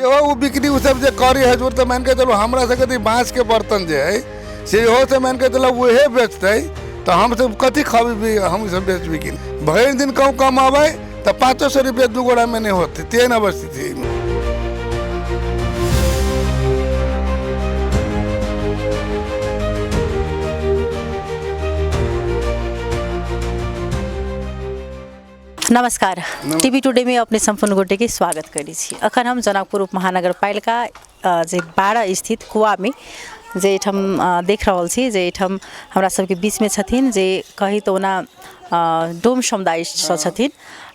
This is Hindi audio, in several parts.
हो वो बिक्री उ सब जे करी हजूर तो मान के चलो हमरा से कथी बाँस के बर्तन जे है से हो से मान के चलो वहे बेचते तो हम सब कथी खबी हम सब बेचबी कि भर दिन कहूँ कमाबे तो 500 रुपया 2 गोड़ा में नहीं होते तेन अवस्थिति में। नमस्कार टीवी टुडे में अपने संपूर्ण गोटे के स्वागत करी छी। अखन हम जनकपुर उप महानगरपालिका जे 12 स्थित कुआ में जे हम देख रहल छी जे हम हमरा सबके बीच में छथिन जे कही तो ना डोम समुदाय छथिन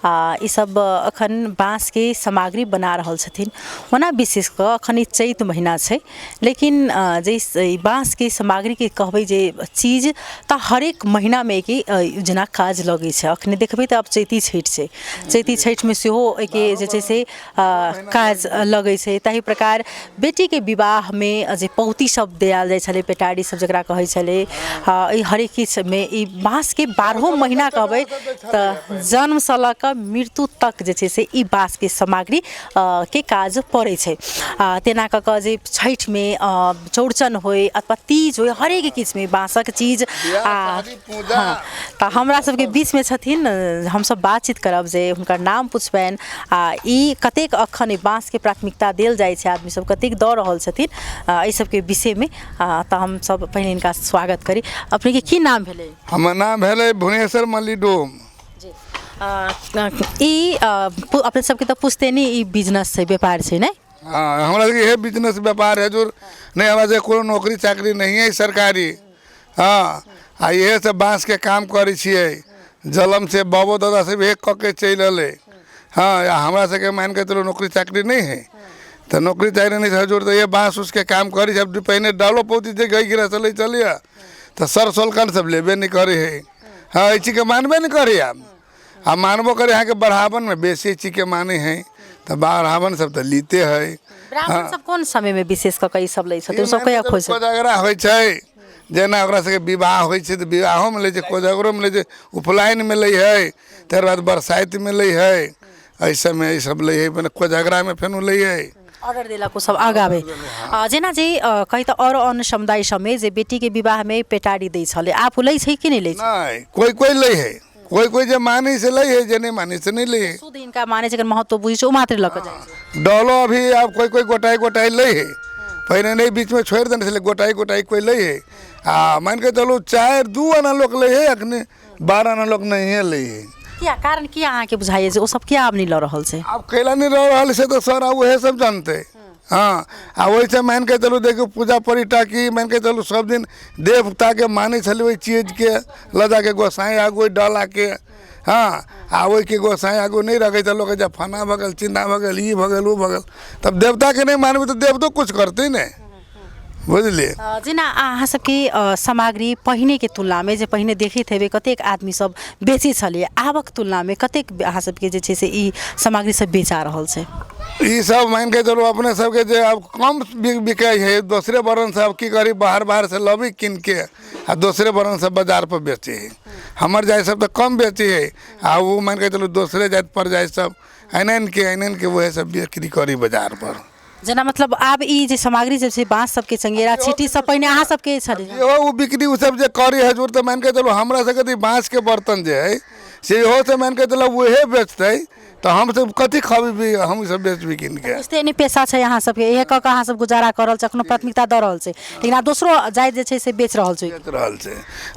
ई सब अखन बाँस के सामग्री बना रहल छथिन। ओना विशेष क अखन चैत महीना छै लेकिन जे बाँस के सामग्री के कहबै जे चीज त हरेक महीना में के जना काज लगे छै। अखने देखबै त अब चैती छठ छै, चैती छठ में सेहो के जे छै से काज लगे छै। ताहि प्रकार बेटी के विवाह में जे पौती सब देल जाय छले, पेटारी सब जकरा कहै छले, हरेक चीज में ई बाँस के 12 महीना कहबै त जन्म से ल क मृत्यु तक जे छै से ई बाँस के सामग्री के काज पड़े छै। तेना क के जे छठ में चौड़चन होय अथवा तीज होय हरेक किस में बाँसक चीज त हमरा सबके बीच में छथिन। हम सब बातचीत करब जे हुनकर नाम पुछबैन ई कतेक अखन बाँस के प्राथमिकता देल जाय छै, आदमी सब कतेक द रहल छथिन एहि सब के विषय में त हम सब पहले इनका स्वागत करी। अपने के की नाम भेलै? हमर नाम भेलै भुवनेश्वर मल्ली डोम। ई अपने सबके तो पुश्तैनी ई बिजनेस छै, व्यापार छै नै? हाँ, हमरा सबके ये बिजनेस व्यापार है जो नहीं, हमरा से कोनो नौकरी चाकरी नहीं है सरकारी। हाँ, ये सब बाँस के काम करे छिए, जलम से बाबो दादा से एक क के चल अले। हाँ, हमरा से के मान के चलो नौकरी चाकरी नहीं है तो नौकरी चाकरी नहीं हजूर तो ये बाँस उसके काम करी। जब पहले डालो पौती जे गई गिरा चलिए तो सर सोलकन सब लेबे नहीं करे है। हाँ, इसी के मानबे नहीं करे आप मानबो करे यहाँ के बढ़ावन में बेसी चीज के माने हैं तो बढ़ावन सब तो लीते है। ब्राह्मण सब कौन समय में विशेष क के सब लै छथिन? सब कया खोज कोजगरा होय छै, जेना ओकरा सबके विवाह होय छै तो विवाहो में ले छै, कोजगरो में ले छै, उपनयन में ले है, तर बाद बरसाइत में ले है, ऐसे में ये सब ले है, मैंने कोजगरा में फेनु ले है ऑर्डर देला को सब आगावे। जेना जे कही त और अन्य समुदाय सब में जे बेटी के विवाह में पेटारी दै छले, आप लै छै कि नहीं लै छै? नहीं, कोई ले है, कोई जे माने से ले है, जे नहीं माने से नहीं ले है। शुद्ध इनका माने से महत्व बुझी छै, ओ मात्र लक जाय छै। डॉलो अभी आप कोई गोटाई ले है, पहले नहीं बीच में छोड़ देने से गोटाई कोई ले है। मान के चलो 4-2 आना लोग ले है, अखने 12 आना लोग नहीं है ले है। क्या कारण क्या अहाँ के बुझाइए जे ओ सब क्या अब नहीं ल रहल छै? अब कैला नहीं रह रहल से तो सर वह सब जानते। हाँ, वैसे मान के चलो देखो पूजा परिटा की मान के चलो सब दिन देवता के माने छले वही चीज के लदा के गोसाई आगो डाला के। हाँ, वही के गोसाई आगो नहीं रखे तो लोग जब फना भगल चिन्ना भगल ई भगल वो भगल, तब देवता के नहीं मानबे तो देवतो कुछ करते ही नहीं, बुझलिए? जेना अहाँ सबके सामग्री पहिने के तुलना में जे पहिने देखैत हेबै कतेक आदमी सब बेची छले, आबक तुलना में कतेक अहाँ सबके जे छै से ई सामग्री सब बेचा रहल छै? ई सब मान के चलो अपने सबके जे अब कम बिकै है, दूसरे बरन से अब की करी बाहर से लबी किन के आ दूसरे बरन से बाजार पर बेचे है। हमर जाय सब तो कम बेचे है वो मान के चलो दूसरे जात पर जाय सब ऐनन के वह सब बिक्री करी बाजार पर। जना मतलब आब ई जे सामग्री जब से बाँस सबके चंगेरा छिटी सब पहिने अहाँ सबके छले वो बिक्री उ सब जे करी हजूर तो मान के चलो हमरा से कथी बाँस के बर्तन जे है से हो से मान के चलो वहे बेचते तो हम सब कथी खबी हम सब बेचबी किन के। पुश्तैनी पेशा छै अहाँ सबके, इहे क के अहाँ सब गुजारा करल छै, अखनो प्राथमिकता द रहल छै, लेकिन आ दोसरो जाय जे छै से बेच रहल छै।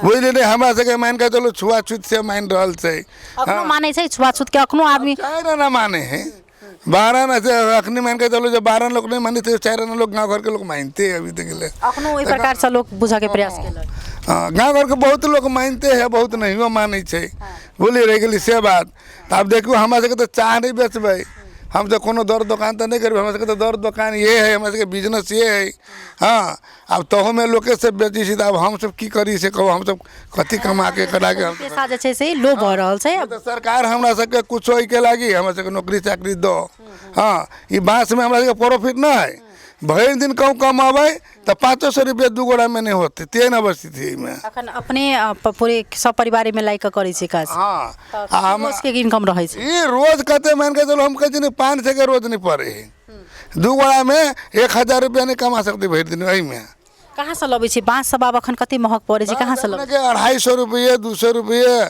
बुझलिए नहीं, हमरा से के मान के चलो छुआछूत से मान रहल छै। अखनो माने छै छुआछूत के? अखनो आदमी 4 आना माने है, 12 आना से अखनी मान के चलो जब 12 लोग नहीं माने तो 4 आना लोग गाँव घर के लोग मानते हैं अभी तक ले। अखनो ओहि प्रकार से लोग बुझा के प्रयास केलक। हाँ, गाँव घर के बहुत लोग मानते हैं, बहुत नहीं माने छै, बोली रह गई से बात। तो अब देखो हमरा से तो चाह नहीं बेचबे, हम तो कोनो दर दुकान तो नहीं करबे, हमरा से तो दर दुकान ये है, हमरा से बिजनेस ये है। हाँ, अब तहो में लोके से बेची सी अब हम सब की करी से कहो, हम सब कथी कमा के करा के पैसा जे छै से लो भ रहल छै। तो सरकार हमरा सबके कुछ होई के लागी हमरा सबके नौकरी चाकरी दो। हाँ, ई बाँस में हमरा सबके प्रॉफिट ना है, भर दिन कहूँ कमाबे तो 500 रुपया 2 गोड़ा में नहीं होते तेन अवस्थिति में। अखन अपने पूरे सब परिवार में लाइक करे छै काज। हाँ, रोज के इनकम रहे छै? ये रोज कहते मान के चलो हम कहते नहीं 500 के रोज नहीं पड़े है। दू गोड़ा में 1000 रुपया नहीं कमा सकते भर दिन वही में। कहाँ से लबै छी बाँस सब आब अखन कते महग पड़े छै, कहाँ से लबै? 250 रुपये 200 रुपये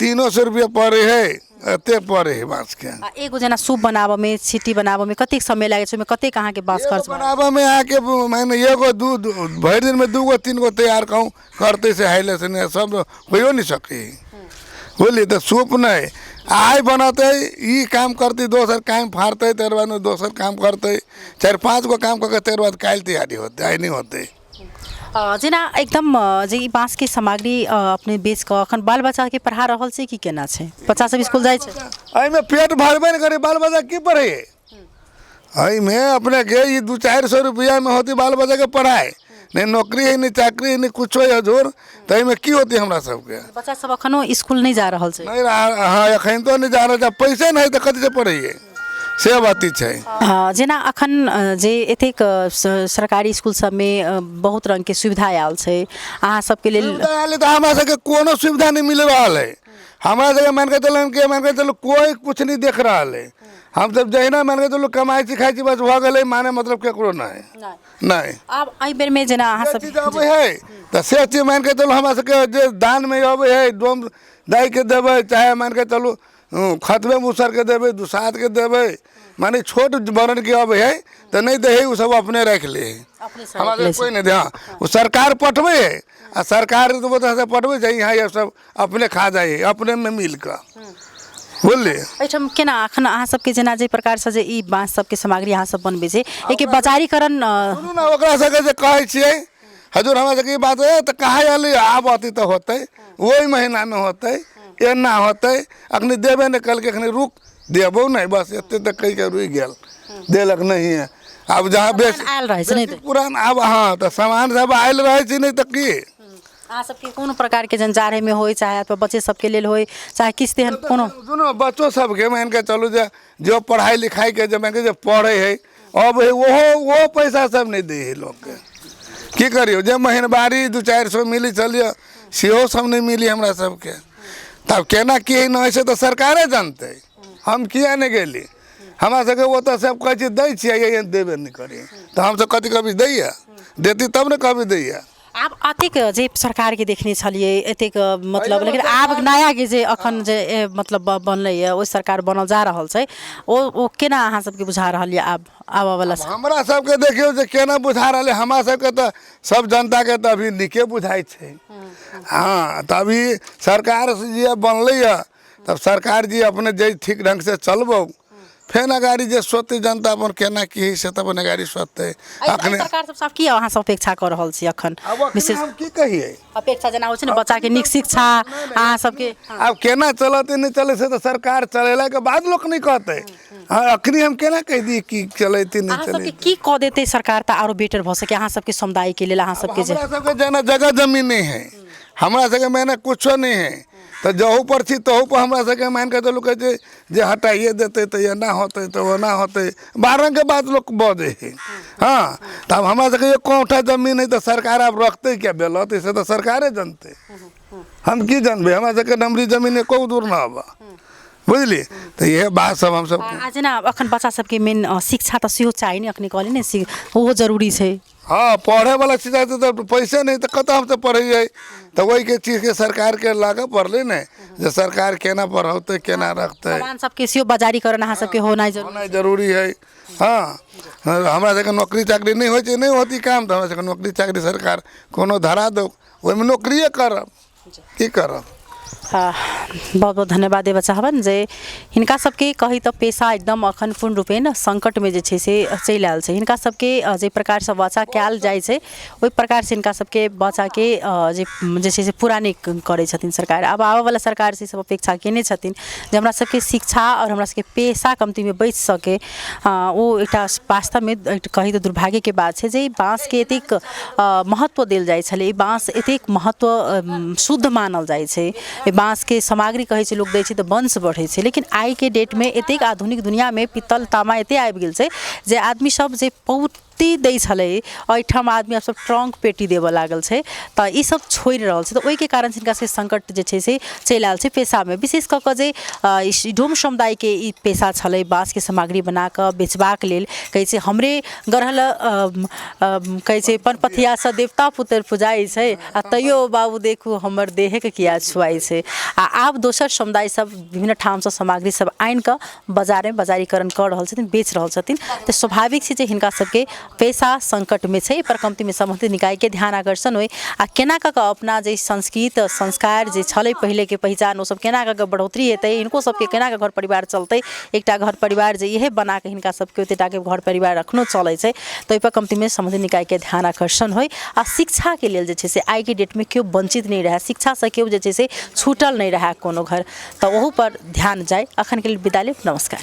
300 रुपये पड़े है, एते पड़े है बाँस के। एगो जना सूप बनाबे में छिट्टी बनाबे में कतेक समय लागे छै, में कतेक अहाँ के बाँस खर्च बनाबे में आके मैंने एगो दू भर दिन में 2 गो 3 गो तैयार कहूँ करते से हाइले से नहीं सब हो नहीं सके। बोलिए तो सूप नहीं आय बनते ई काम करते दोसर काम फाड़ते तेर बाद दोसर काम करते 4-5 गो काम करके तेर बाद काल तैयारी होते आय नहीं होते। जेना एकदम जे ई बाँस के सामग्री अपने बेच के अखन बाल बच्चा के पढ़ा रहल छै कि केना छै? बच्चा सब स्कूल जाय छै? एहि में पेट भरबे नहीं करे, बाल बच्चा की पढ़े? एहि में अपने के 200-400 रुपया में होती बाल बच्चा के पढ़ाई, नहीं नौकरी है नहीं चाकरी है नहीं कुछ है हजूर, तो एहि में की होती हमरा सबके? बच्चा सब अखनो स्कूल नहीं जा रहल छै? नहीं हाँ अखन तो नहीं जा रहा, पैसे नहीं तो कथी से पढ़िए से बात छै। जेना अखन जे एतेक सरकारी स्कूल सब में बहुत रंग के सुविधा आयल छै, अहाँ सबके लेल तो हमरा सबके कोनो सुविधा नहीं मिल रहा है। हमरा सबके मान के चलो कोई कुछ नहीं देख रहा है। हम सब जहिना मान के चलो कमाई सिखाई बस भ गए, माने मतलब केकरो नहीं। अब एहि बेर में जेना अहाँ सब चीज अबे है तो से चीज मान के चलो हमरा सबके जे दान में अबे है डोम दाई के देवे, चाहे मान के चलो खतबे मुसर के देवे दुसात के देवे, माने छोट बरन के अब है तो नहीं दे है, वो सब अपने रख ले हमारे कोई नहीं दे। हाँ वो सरकार पटवे है आ सरकार तो बता से पटवे चाहिए, यहाँ ये सब अपने खा जाए अपने में मिल कर। बोलिए एहिठाम केना अखन अहाँ सबके जेना जे प्रकार से जे ई बाँस सबके सामग्री अहाँ सब बनबे छै, एके बाजारीकरण सुनू ना ओकरा सबके जे कहै छियै हजूर हमरा सबके बात है तो कहा आली आब अती तो होते वही महीना में होते एना होते, अखनी देवे नहीं कल के अखनी रुक देबो नहीं बस एते तक कही के रुक गया देलक नहीं है। अब जहाँ बेच आयल रहे छै नहीं तो पुरान अब हाँ तो सामान सब आयल रहे छै नहीं तो की अहाँ सबके कोनो प्रकार के जनजारे में होय चाहे अथवा बच्चे सबके लेल होय चाहे किस तेहन कोनो सुनो बच्चों सबके मान के चलू जो पढ़ाई लिखाई के जब जो पढ़े है अब है वो पैसा सब नहीं दे है लोग के की करियो, जब महीनवारी 200-400 मिली चलियो सेहो सब नहीं मिली हमरा सबके, तब केना की नहीं से तो सरकारे जानते, हम किया नहीं गेली हमरा सबके वो तो सब कहे दै छियै देबे नहीं करी तो हम सब कथी कभी दैया देती तब ने कभी दैया। आब अतेक जे सरकार के देखने छलिए एतेक मतलब, लेकिन आब नया के जे अखन जे मतलब बनले है ओ सरकार बनल जा रहल छै ओ केना अहाँ सबके बुझा रहल है आब आबे वाला हमरा सबके देखियो जे केना बुझा रहल है, हमरा सबके तो सब जनता के तो अभी निके बुझाई छै। हाँ तभी सरकार जी बनले है तब सरकार जी अपने जे ठीक ढंग से चलबो फेन अगाड़ी जे सोते जनता अपन केना की से तब अगाड़ी सोते। अखन सरकार सब की अहाँ सब अपेक्षा कर रहल छी अखन विशेष हम की कहिए अपेक्षा जना हो छै ने बच्चा के नीक शिक्षा अहाँ सबके अब केना चलते नहीं चले से तो सरकार चलेला के बाद लोग नहीं कहते। हाँ अखनी हम केना कह दी कि चलते नहीं अहाँ चले सबके की कह देते सरकार त आरो बेटर भ सके अहाँ सबके समुदाय के लेल अहाँ सबके जे हमरा सबके जना जगह जमीन नहीं है, हमरा सबके मैंने कुछो नहीं है तो जहू पर छी तहू पर हमरा सबके मान के चलू कहे जे हटाइए देते तो ये ना होते तो वो ना होते 12 के बाद लोग बजे है। हाँ तब हमरा सबके ये कोठा जमीन है तो सरकार आप रखते क्या बेलत इसे तो सरकारे जानते, हम की जानबे हमरा सबके नमरी जमीन को दूर ना होगा बुझली। तो ये बात सब हम सब आज ना अखन बच्चा सबके मेन शिक्षा त सेहो चाहिए नि अखनी कहले ने ओहो जरूरी छै। हाँ पढ़े वाला चीज आते तो पैसे नहीं तो कत हम तो पढ़े तो वही के चीज के सरकार के लागे पड़ले न जो सरकार केना पढ़ौते केना रखते सामान सबके सेहो बाजारीकरण अहाँ सबके होना जरूरी है। हाँ हमरा सबके नौकरी चाकरी नहीं होती नहीं होती काम तो हमरा सबके नौकरी चाकरी सरकार कोनो धरा दो ओहि में नौकरिए करब की करब। बहुत बहुत धन्यवाद बच्चा हवन जे हिनका सबके कही तो पेशा एकदम अखन पूर्ण रूपेण संकट में जे छै से चलि आयल छै। हिनका सबके जे प्रकार से बच्चा कयल जाइ छै ओहि प्रकार से हिनका सबके बच्चा के जे छै से पूरा नहीं करै छथिन सरकार। अब आबे वाला सरकार से सब अपेक्षा केने छथिन जे हमरा सबके शिक्षा और हमरा सबके पेशा कमती में बच सके। ओ एकटा वास्तव में कही तो दुर्भाग्य के बात छै जे बाँस के एतेक महत्व देल जाइ छलै, बाँस एतेक महत्व शुद्ध मानल जाइ छै, बाँस के सामग्री कहे छै लोग दै छै तो वंश बढ़े छै, लेकिन आई के डेट में एतेक आधुनिक दुनिया में पित्तल तामा एते आबि गेल छै जे आदमी सब जे बहुत जति दै छलै एहिठाम आदमी सब ट्रंक पेटी देबऽ लागल छै तऽ ई सब छोड़ि रहल छै तऽ ओहिके कारण हिनका से संकट जे छै से चलि आयल छै पेशामे विशेष कऽ कऽ जे डोम समुदायके ई पेशा छलै बाँसके सामग्री बना कऽ बेचबाक लेल कहै छै हमरे गढ़ल कहै छै पनपथियासँ देवता पुत्र पुजाइ छै आ तैयो बाबू देखू हमर देहके किया छुआइ छै आ आब दोसर समुदाय सब विभिन्न ठामसँ सामग्री सब आनि कऽ बाजारमे बाजारीकरण कऽ रहल छथिन बेच रहल छथिन तऽ स्वाभाविक छै जे हिनका सबके पेशा संकटमे छै पर कम्तीमे सम्बन्धित निकायके ध्यान आकर्षण होइ आ केना कऽ कऽ अपना जे संस्कृत संस्कार जे छलै पहिलेके पहिचान ओ सब केना कऽ कऽ बढ़ोतरी हेतै हिनको सबके केना कऽ घर परिवार चलतै एकटा घर परिवार जे इहे बना कऽ हिनका सबके ओतेटाके घर परिवार एखनो चलै छै तऽ ओहिपर कम्तीमे सम्बन्धित निकायके ध्यान आकर्षण होइ आ शिक्षाके लेल जे छै से आइके डेटमे केओ वंचित नहीं रहै शिक्षासँ केओ जे छै से छूटल नहीं रहै कोनो घर तऽ ओहू पर ध्यान जाय अखनके लेल विदा लेब नमस्कार।